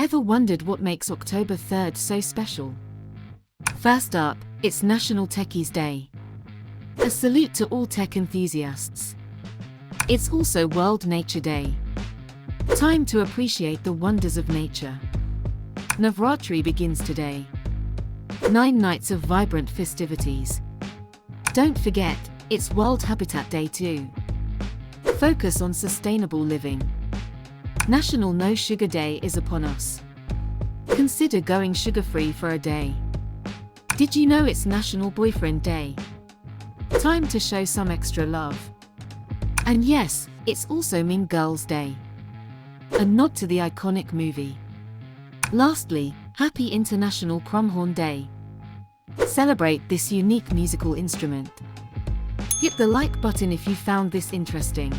Ever wondered what makes October 3rd so special? First up, it's National Techies Day. A salute to all tech enthusiasts. It's also World Nature Day. Time to appreciate the wonders of nature. Navratri begins today. 9 nights of vibrant festivities. Don't forget, it's World Habitat Day too. Focus on sustainable living. National No Sugar Day is upon us. Consider going sugar-free for a day. Did you know it's National Boyfriend Day? Time to show some extra love. And yes, it's also Mean Girls Day. A nod to the iconic movie. Lastly, Happy International Crumhorn Day. Celebrate this unique musical instrument. Hit the like button if you found this interesting.